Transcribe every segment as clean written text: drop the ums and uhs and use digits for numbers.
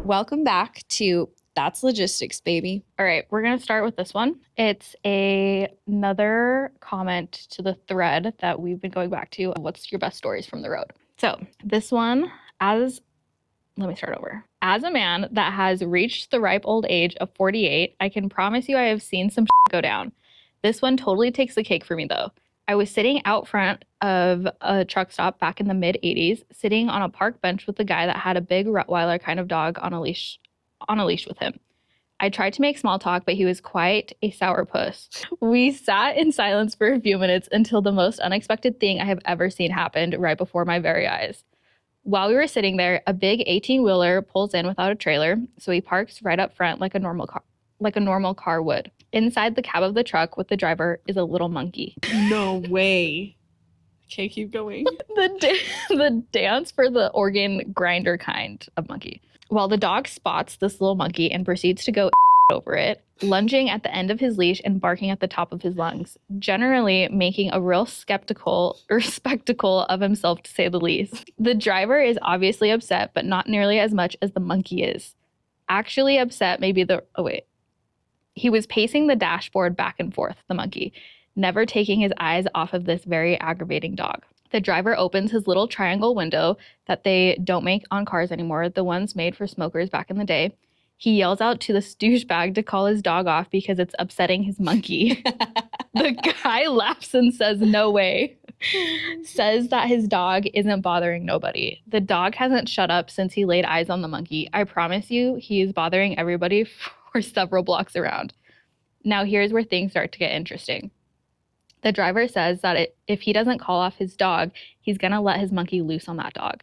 Welcome back to That's Logistics, baby. All right, we're going to start with this one. It's another comment to the thread that we've been going back to. What's your best stories from the road? So this one, let me start over. As a man that has reached the ripe old age of 48, I can promise you I have seen some go down. This one totally takes the cake for me though. I was sitting out front of a truck stop back in the mid 80s, sitting on a park bench with a guy that had a big Rottweiler kind of dog on a leash with him. I tried to make small talk, but he was quite a sourpuss. We sat in silence for a few minutes until the most unexpected thing I have ever seen happened right before my very eyes. While we were sitting there, a big 18-wheeler pulls in without a trailer, so he parks right up front like a normal car would. Inside the cab of the truck with the driver is a little monkey. No way. Okay, keep going. The dance for the organ grinder kind of monkey. While the dog spots this little monkey and proceeds to go over it, lunging at the end of his leash and barking at the top of his lungs, generally making a real spectacle of himself, to say the least. The driver is obviously upset, but not nearly as much as the monkey is. Actually upset he was pacing the dashboard back and forth, the monkey, never taking his eyes off of this very aggravating dog. The driver opens his little triangle window that they don't make on cars anymore, the ones made for smokers back in the day. He yells out to the douchebag to call his dog off because it's upsetting his monkey. The guy laughs and says, "No way." Says that his dog isn't bothering nobody. The dog hasn't shut up since he laid eyes on the monkey. I promise you, he is bothering everybody for several blocks around. Now here's where things start to get interesting. The driver says that if he doesn't call off his dog, he's going to let his monkey loose on that dog.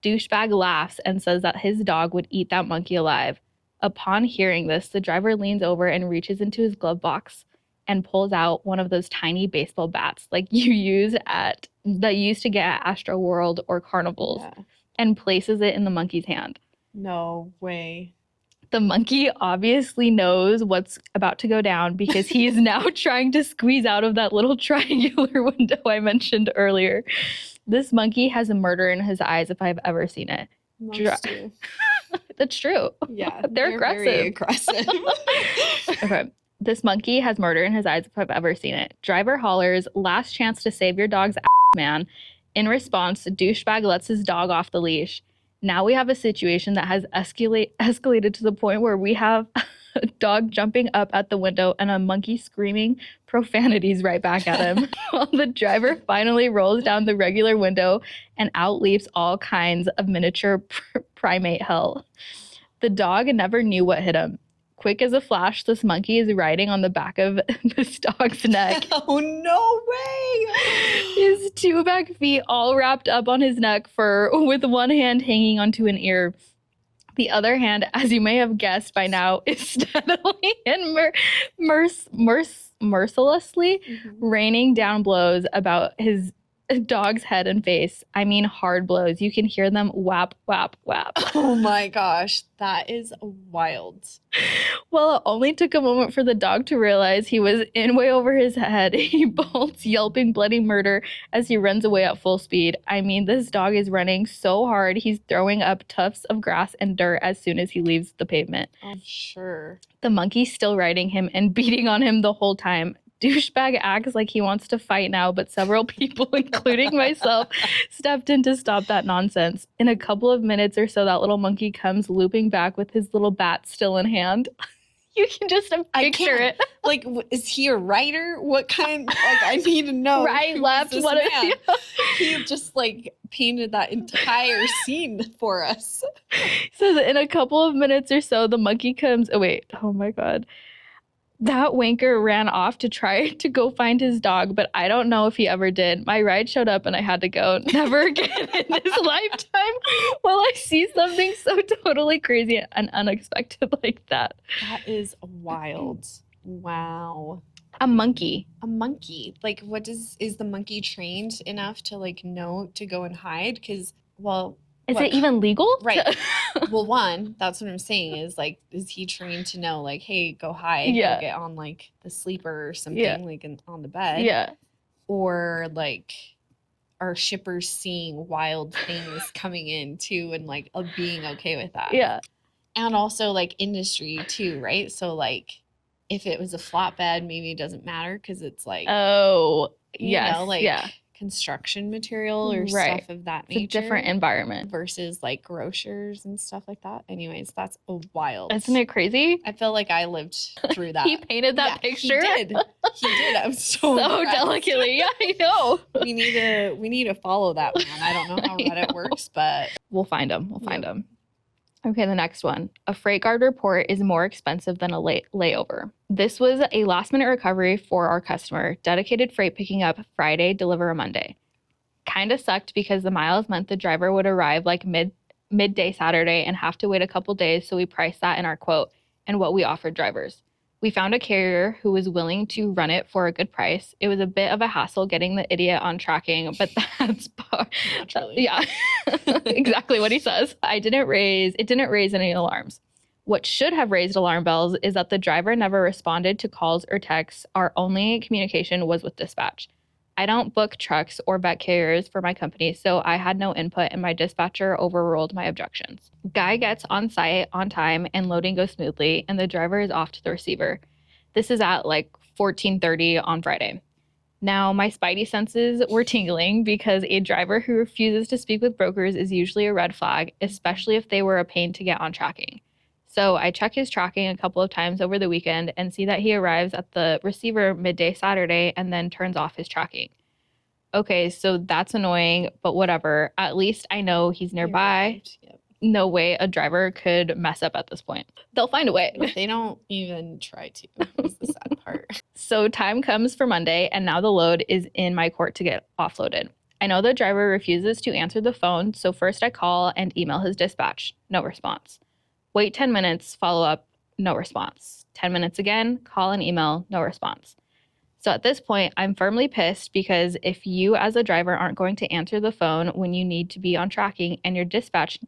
Douchebag laughs and says that his dog would eat that monkey alive. Upon hearing this, the driver leans over and reaches into his glove box and pulls out one of those tiny baseball bats like that you used to get at Astro World or carnivals, and places it in the monkey's hand. No way. The monkey obviously knows what's about to go down because he is now trying to squeeze out of that little triangular window I mentioned earlier. This monkey has a murder in his eyes if I've ever seen it. Most do. That's true. Yeah, they're aggressive. Very aggressive. Okay. This monkey has murder in his eyes if I've ever seen it. Driver hollers, "Last chance to save your dog's ass, man." In response, douchebag lets his dog off the leash. Now we have a situation that has escalated to the point where we have a dog jumping up at the window and a monkey screaming profanities right back at him. While the driver finally rolls down the regular window and out leaps all kinds of miniature primate hell. The dog never knew what hit him. Quick as a flash, this monkey is riding on the back of this dog's neck. Oh, no way! His two back feet all wrapped up on his neck with one hand hanging onto an ear. The other hand, as you may have guessed by now, is steadily and mercilessly raining down blows about his dog's head and face. I mean, hard blows. You can hear them whap, whap, whap. Oh my gosh, that is wild. Well, it only took a moment for the dog to realize he was in way over his head. He bolts, yelping bloody murder as he runs away at full speed. I mean, this dog is running so hard, he's throwing up tufts of grass and dirt as soon as he leaves the pavement. I'm sure. The monkey's still riding him and beating on him the whole time. Douchebag acts like he wants to fight now, but several people, including myself, stepped in to stop that nonsense. In a couple of minutes or so, that little monkey comes looping back with his little bat still in hand. You can just picture it. Like, is he a writer? What kind? Like, I need to know. Right, left, what? He just painted that entire scene for us. So in a couple of minutes or so, the monkey comes. Oh my God. That wanker ran off to try to go find his dog, but I don't know if he ever did. My ride showed up and I had to go. Never again in this lifetime will I see something so totally crazy and unexpected like that. That is wild. Wow. A monkey. Like, is the monkey trained enough to know to go and hide? Because, is it even legal? Right. Well, one, that's what I'm saying is he trained to know, hey, go hide, go get on, the sleeper or something, on the bed? Yeah. Or, are shippers seeing wild things coming in, too, and, being okay with that? Yeah. And also like industry too, right? So like if it was a flatbed, maybe it doesn't matter because it's like, Oh, you know, yes, like yeah. construction material or Right. stuff of that It's a different nature environment. versus like grocers and stuff like that. Anyways, that's a wild. Isn't it crazy? I feel like I lived through that. He painted that Yeah, picture He did. He did. I'm so so impressed. delicately. Yeah, I know. We need to follow that man. I don't know how I Reddit know. works, but We'll find him. We'll find Yep. him. Okay, the next one. A freight guard report is more expensive than a layover. This was a last minute recovery for our customer. Dedicated freight picking up Friday, deliver a Monday. Kind of sucked because the miles meant the driver would arrive like midday Saturday and have to wait a couple days, so we priced that in our quote and what we offered drivers. We found a carrier who was willing to run it for a good price. It was a bit of a hassle getting the idiot on tracking, but that's naturally. yeah, exactly what he says. It didn't raise any alarms. What should have raised alarm bells is that the driver never responded to calls or texts. Our only communication was with dispatch. I don't book trucks or vet carriers for my company, so I had no input and my dispatcher overruled my objections. Guy gets on site on time and loading goes smoothly, and the driver is off to the receiver. This is at like 14:30 on Friday. Now, my spidey senses were tingling because a driver who refuses to speak with brokers is usually a red flag, especially if they were a pain to get on tracking. So I check his tracking a couple of times over the weekend and see that he arrives at the receiver midday Saturday and then turns off his tracking. Okay, so that's annoying, but whatever. At least I know he's nearby. Yep. No way a driver could mess up at this point. They'll find a way. They don't even try to, is the sad part. So time comes for Monday, and now the load is in my court to get offloaded. I know the driver refuses to answer the phone, so first I call and email his dispatch. No response. Wait 10 minutes, follow up, no response. 10 minutes again, call and email, no response. So at this point, I'm firmly pissed because if you as a driver aren't going to answer the phone when you need to be on tracking and your dispatch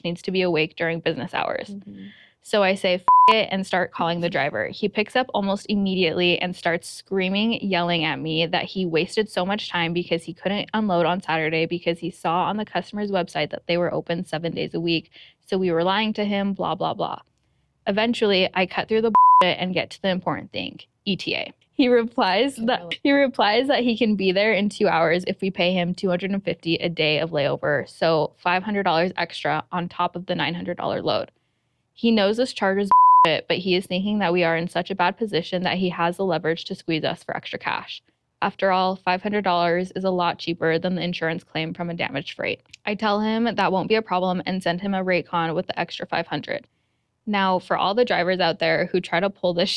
needs to be awake during business hours. Mm-hmm. So I say, F it, and start calling the driver. He picks up almost immediately and starts screaming, yelling at me that he wasted so much time because he couldn't unload on Saturday because he saw on the customer's website that they were open 7 days a week. So we were lying to him, blah, blah, blah. Eventually, I cut through the and get to the important thing, ETA. He replies that he can be there in 2 hours if we pay him $250 a day of layover, so $500 extra on top of the $900 load. He knows this charge is but he is thinking that we are in such a bad position that he has the leverage to squeeze us for extra cash. After all, $500 is a lot cheaper than the insurance claim from a damaged freight. I tell him that won't be a problem and send him a rate con with the extra $500. Now, for all the drivers out there who try to pull this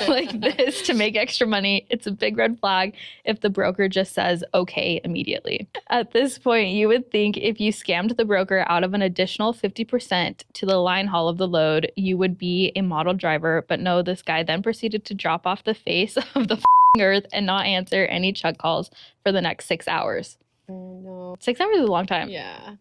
like this to make extra money, it's a big red flag if the broker just says okay immediately. At this point, you would think if you scammed the broker out of an additional 50% to the line haul of the load, you would be a model driver. But no, this guy then proceeded to drop off the face of the earth and not answer any Chuck calls for the next 6 hours. Oh no. 6 hours is a long time. Yeah.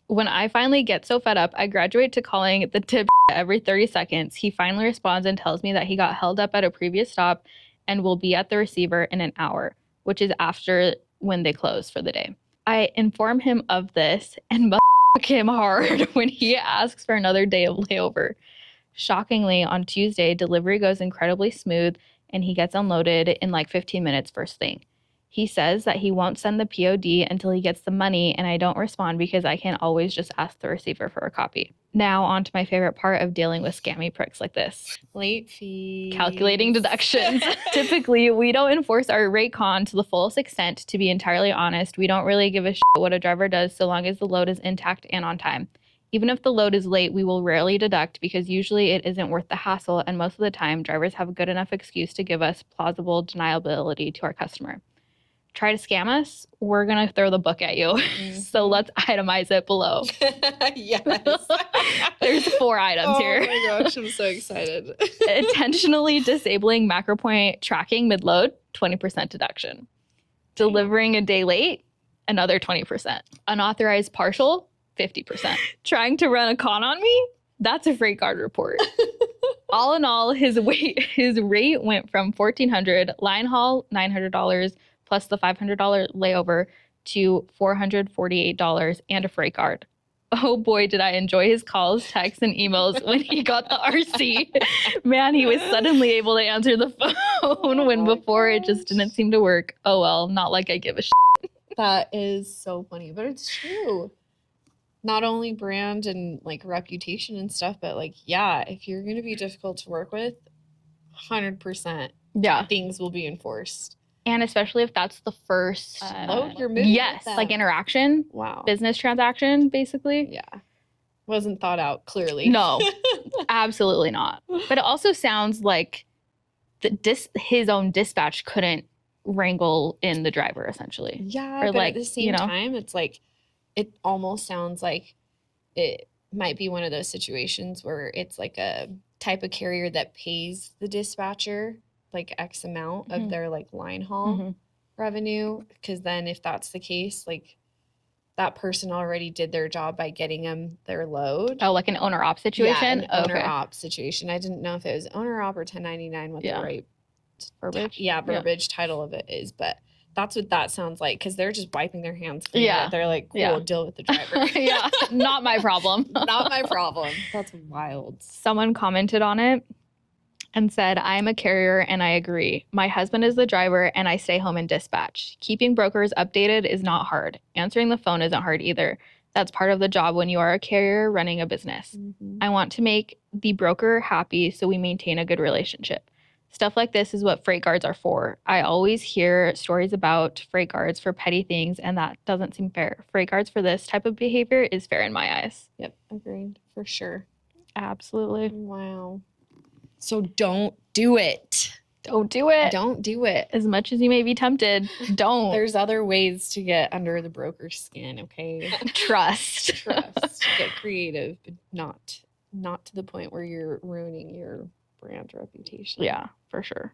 When I finally get so fed up, I graduate to calling the tip every 30 seconds. He finally responds and tells me that he got held up at a previous stop and will be at the receiver in an hour, which is after when they close for the day. I inform him of this and him hard when he asks for another day of layover. Shockingly, on Tuesday, delivery goes incredibly smooth and he gets unloaded in like 15 minutes first thing. He says that he won't send the POD until he gets the money, and I don't respond because I can always just ask the receiver for a copy. Now on to my favorite part of dealing with scammy pricks like this. Late fees. Calculating deductions. Typically, we don't enforce our rate con to the fullest extent. To be entirely honest, we don't really give a shit what a driver does so long as the load is intact and on time. Even if the load is late, we will rarely deduct because usually it isn't worth the hassle, and most of the time, drivers have a good enough excuse to give us plausible deniability to our customer. Try to scam us, we're going to throw the book at you. Mm-hmm. So let's itemize it below. Yes. There's 4 items here. Oh my gosh, I'm so excited. Intentionally disabling MacroPoint tracking mid-load, 20% deduction. Delivering a day late, another 20%. Unauthorized partial, 50%. Trying to run a con on me, that's a freight guard report. All in all, his rate went from $1,400, line haul, $900, plus the $500 layover to $448 and a freight guard. Oh boy, did I enjoy his calls, texts, and emails when he got the RC. Man, he was suddenly able to answer the phone when my before it just gosh. didn't seem to work. Oh well, not like I give a shit. That is so funny, but it's true. Not only brand and like reputation and stuff, but like, yeah, if you're going to be difficult to work with, 100% Yeah. things will be enforced. And especially if that's the first Load your movie with yes, like them. interaction, Wow. business transaction, basically. Yeah. Wasn't thought out clearly. No, absolutely not. But it also sounds like his own dispatch couldn't wrangle in the driver, essentially. Yeah, Or but like, at the same you know. time, it's like, it almost sounds like it might be one of those situations where it's like a type of carrier that pays the dispatcher like X amount of Mhm. their like line haul Mhm. revenue. Because then if that's the case, like that person already did their job by getting them their load. Oh, like an owner op situation? Yeah, an owner Okay. op situation. I didn't know if it was owner op or 1099, what Yeah. the right Verbiage? verbiage title of it is, but that's what that sounds like because they're just wiping their hands clean. Yeah. They're like, cool, Yeah. deal with the driver. Yeah, not my problem. Not my problem. That's wild. Someone commented on it and said, I'm a carrier and I agree. My husband is the driver and I stay home and dispatch. Keeping brokers updated is not hard. Answering the phone isn't hard either. That's part of the job when you are a carrier running a business. I want to make the broker happy so we maintain a good relationship. Stuff like this is what freight guards are for. I always hear stories about freight guards for petty things, and that doesn't seem fair. Freight guards for this type of behavior is fair in my eyes. Yep, agreed for sure. Absolutely. Wow. So don't do it. Don't do it. Don't do it. As much as you may be tempted, don't. There's other ways to get under the broker's skin, okay? Trust. Trust. Get creative, but not to the point where you're ruining your brand reputation. Yeah, for sure.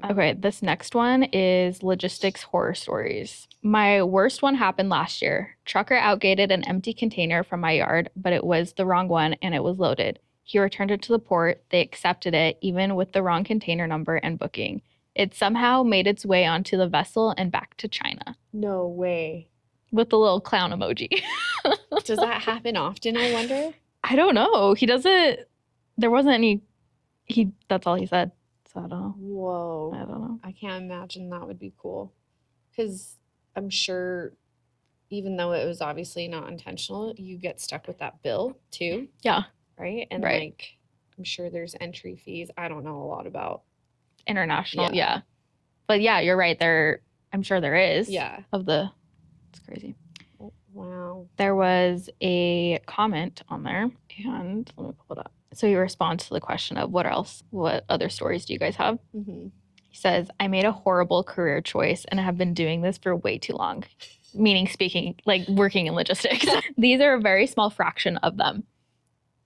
Okay, this next one is logistics horror stories. My worst one happened last year. Trucker outgated an empty container from my yard, but it was the wrong one and it was loaded. He returned it to the port. They accepted it, even with the wrong container number and booking. It somehow made its way onto the vessel and back to China No way. with the little clown emoji. Does that happen often, I wonder? I don't know. He doesn't, there wasn't any, that's all he said. So I don't know. Whoa. I don't know. I can't imagine that would be cool. Because I'm sure, even though it was obviously not intentional, you get stuck with that bill too, Yeah. right? And Right. like, I'm sure there's entry fees. I don't know a lot about. International. Yeah. Yeah. But yeah, you're right. I'm sure there is. Yeah. It's crazy. Wow. There was a comment on there, and let me pull it up. So he responds to the question of what other stories do you guys have? Mm-hmm. He says, I made a horrible career choice and have been doing this for way too long. Meaning speaking, like working in logistics. These are a very small fraction of them.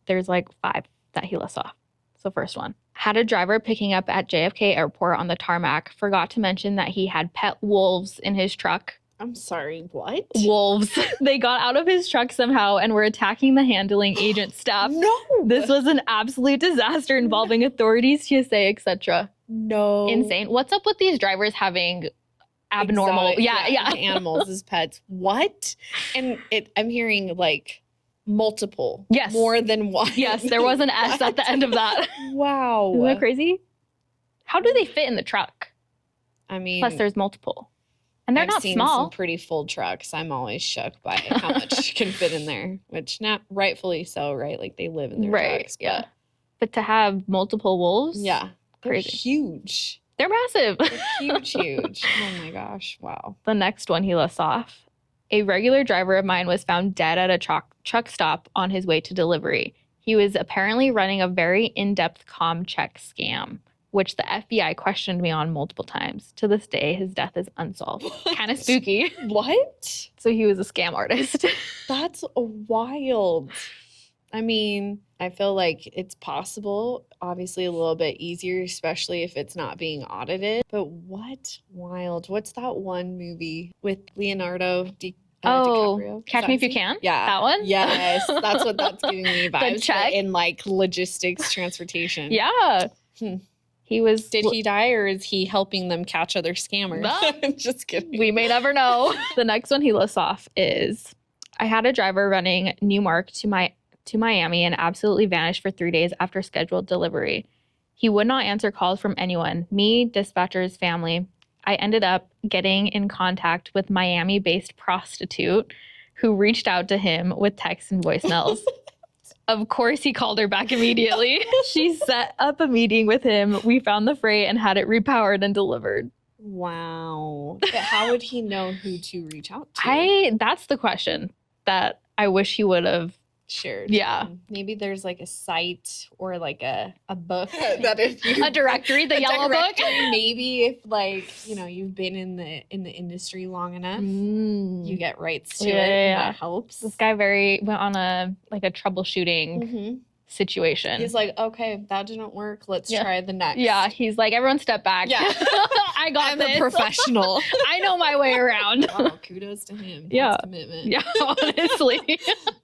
There's like 5 that he lists off. So first one. Had a driver picking up at JFK Airport on the tarmac, forgot to mention that he had pet wolves in his truck. I'm sorry, what? Wolves. They got out of his truck somehow and were attacking the handling agent staff. No. This was an absolute disaster involving authorities, TSA, etc. No. Insane. What's up with these drivers having abnormal? Exotic, Yeah. animals as pets. What? And I'm hearing like multiple. Yes. More than one. Yes, there was an S at the end of that. Wow. Isn't that crazy? How do they fit in the truck? I mean, Plus, there's multiple. And they're I've not seen small. some pretty full trucks. I'm always shook by how much can fit in there, which not rightfully so, right? Like they live in their Right, trucks. yeah. But to have multiple wolves? But yeah. They're Crazy. huge. They're massive. They're huge. Oh my gosh. Wow. The next one he lists off. A regular driver of mine was found dead at a truck stop on his way to delivery. He was apparently running a very in-depth comm check scam, which the FBI questioned me on multiple times. To this day, his death is unsolved. Kind of spooky. What? So he was a scam artist. That's wild. I mean, I feel like it's possible, obviously a little bit easier, especially if it's not being audited. But what wild? What's that one movie with Leonardo DiCaprio? Catch Me If You Can? Yeah. That one? Yes. That's what that's giving me vibes check? in like logistics, transportation. Yeah. Hmm. He was. Did he die or is he helping them catch other scammers? Well, I'm just kidding. We may never know. The next one he lists off is I had a driver running Newmark to Miami and absolutely vanished for 3 days after scheduled delivery. He would not answer calls from anyone, me, dispatchers, family. I ended up getting in contact with Miami-based prostitute who reached out to him with texts and voicemails. Of course, he called her back immediately. She set up a meeting with him. We found the freight and had it repowered and delivered. Wow. But how would he know who to reach out to? That's the question that I wish he would have. Shared. Yeah. Maybe there's like a site or like a book that if you, a directory, the yellow book. Maybe if like, you know, you've been in the industry long enough, you get rights to it. And that helps. This guy went on a troubleshooting situation. He's like, okay, that didn't work. Let's try the next. Yeah. He's like, everyone step back. Yeah. I'm a professional. I know my way around. Wow, kudos to him. Yeah. That's commitment. Yeah, honestly.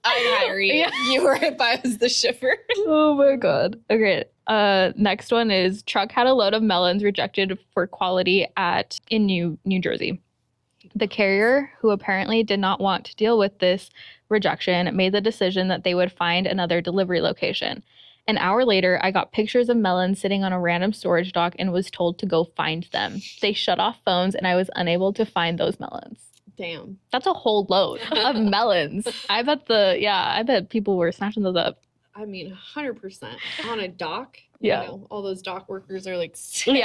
I'd hire you. Yeah. You were if I was the shipper. Oh my God. Okay. Next one is truck had a load of melons rejected for quality in New Jersey. The carrier, who apparently did not want to deal with this rejection, made the decision that they would find another delivery location. An hour later, I got pictures of melons sitting on a random storage dock and was told to go find them. They shut off phones and I was unable to find those melons. Damn. That's a whole load of melons. I bet people were snatching those up. I mean, 100% on a dock. Yeah. You know, all those dock workers are like sick.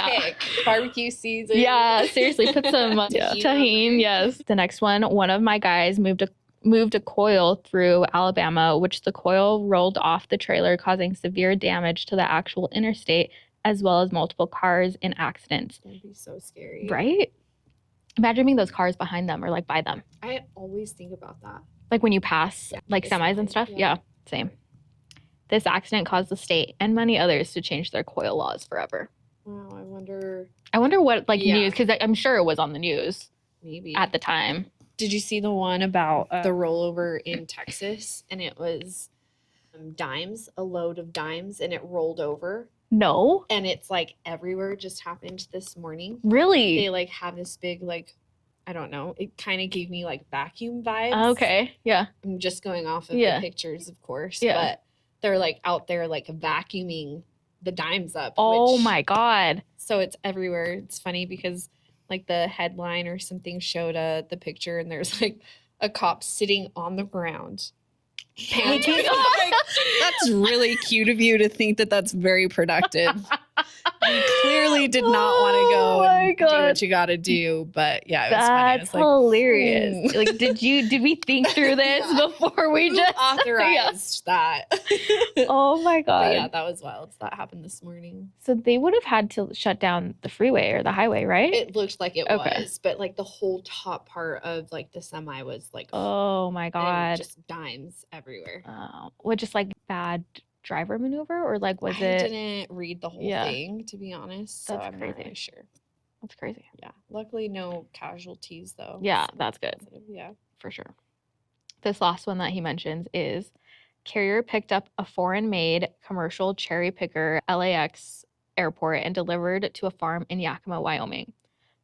Barbecue season. Yeah, seriously, put some tahini. Yes. The next one of my guys moved a coil through Alabama, which the coil rolled off the trailer, causing severe damage to the actual interstate, as well as multiple cars in accidents. That'd be so scary. Right? Imagine being those cars behind them or like by them. I always think about that. Like when you pass like semis and stuff. Yeah, same. This accident caused the state and many others to change their coil laws forever. Wow, I wonder what news, because I'm sure it was on the news. Maybe. At the time. Did you see the one about the rollover in Texas? And it was dimes, a load of dimes, and it rolled over. No. And it's like everywhere. It just happened this morning. Really? They like have this big I don't know. It kind of gave me like vacuum vibes. Okay. Yeah. I'm just going off of the pictures, of course. Yeah. But they're like out there like vacuuming the dimes up. Oh my God. So it's everywhere. It's funny because like the headline or something showed the picture and there's like a cop sitting on the ground panicking. Like, that's really cute of you to think that that's very productive. You clearly did not want to go and do what you got to do, but yeah, it was funny. That's hilarious. Like, did we think through this before we just authorized that? Oh my God. But yeah, that was wild. That happened this morning. So they would have had to shut down the freeway or the highway, right? It looked like it was, but like the whole top part of like the semi was like, oh my God, just dimes everywhere. Was just like bad driver maneuver, or like I didn't read the whole thing, to be honest. So I'm not really sure. That's crazy. Yeah. Luckily no casualties though. Yeah, that's good. Yeah. For sure. This last one that he mentions is carrier picked up a foreign-made commercial cherry picker LAX airport and delivered to a farm in Yakima, Wyoming.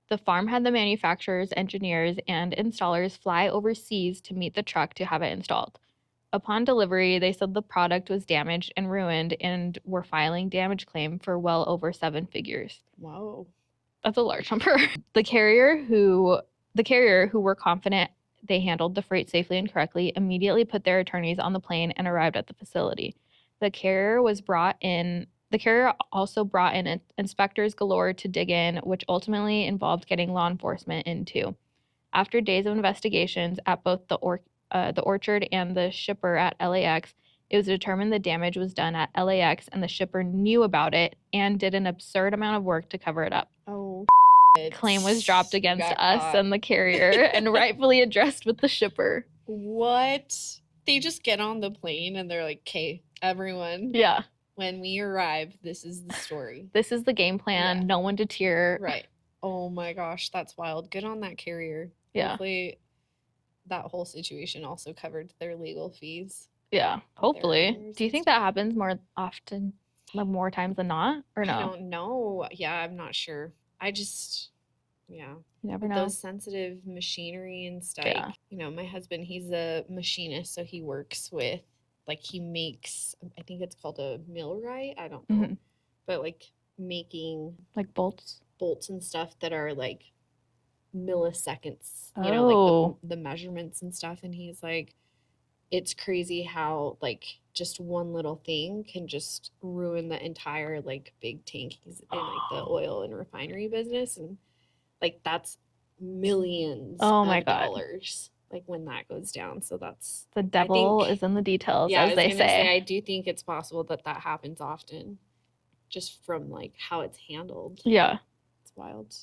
The farm had the manufacturers, engineers, and installers fly overseas to meet the truck to have it installed. Upon delivery, they said the product was damaged and ruined and were filing damage claim for well over 7 figures. Whoa. That's a large number. The carrier who were confident they handled the freight safely and correctly immediately put their attorneys on the plane and arrived at the facility. The carrier also brought in inspectors galore to dig in, which ultimately involved getting law enforcement in too. After days of investigations at both the orchard and the shipper at LAX, it was determined the damage was done at LAX and the shipper knew about it and did an absurd amount of work to cover it up. Oh, claim was dropped against us and the carrier and rightfully addressed with the shipper. What? They just get on the plane and they're like, okay, everyone. Yeah. When we arrive, this is the story. This is the game plan. Yeah. No one to tear. Right. Oh my gosh, that's wild. Good on that carrier. Yeah. Hopefully that whole situation also covered their legal fees. Yeah, hopefully. Do you think that happens more often, like more times than not, or no? I don't know. Yeah, I'm not sure. Yeah. You never With know. those sensitive machinery and stuff. Yeah. You know, my husband, he's a machinist, so he works with, like, he makes, I think it's called a millwright. I don't know. Mhm. But, like, making Like bolts. bolts and stuff that are, like, milliseconds, Oh. like the measurements and stuff. And he's like, it's crazy how, like, just one little thing can just ruin the entire, like, big tank. He's in, like, the oil and refinery business, and, like, that's millions Oh my of God. dollars, like, when that goes down. So that's, The devil think- is in the details, yeah, I as was they gonna say, say. I do think it's possible that that happens often, just from, like, how it's handled. Yeah. It's wild.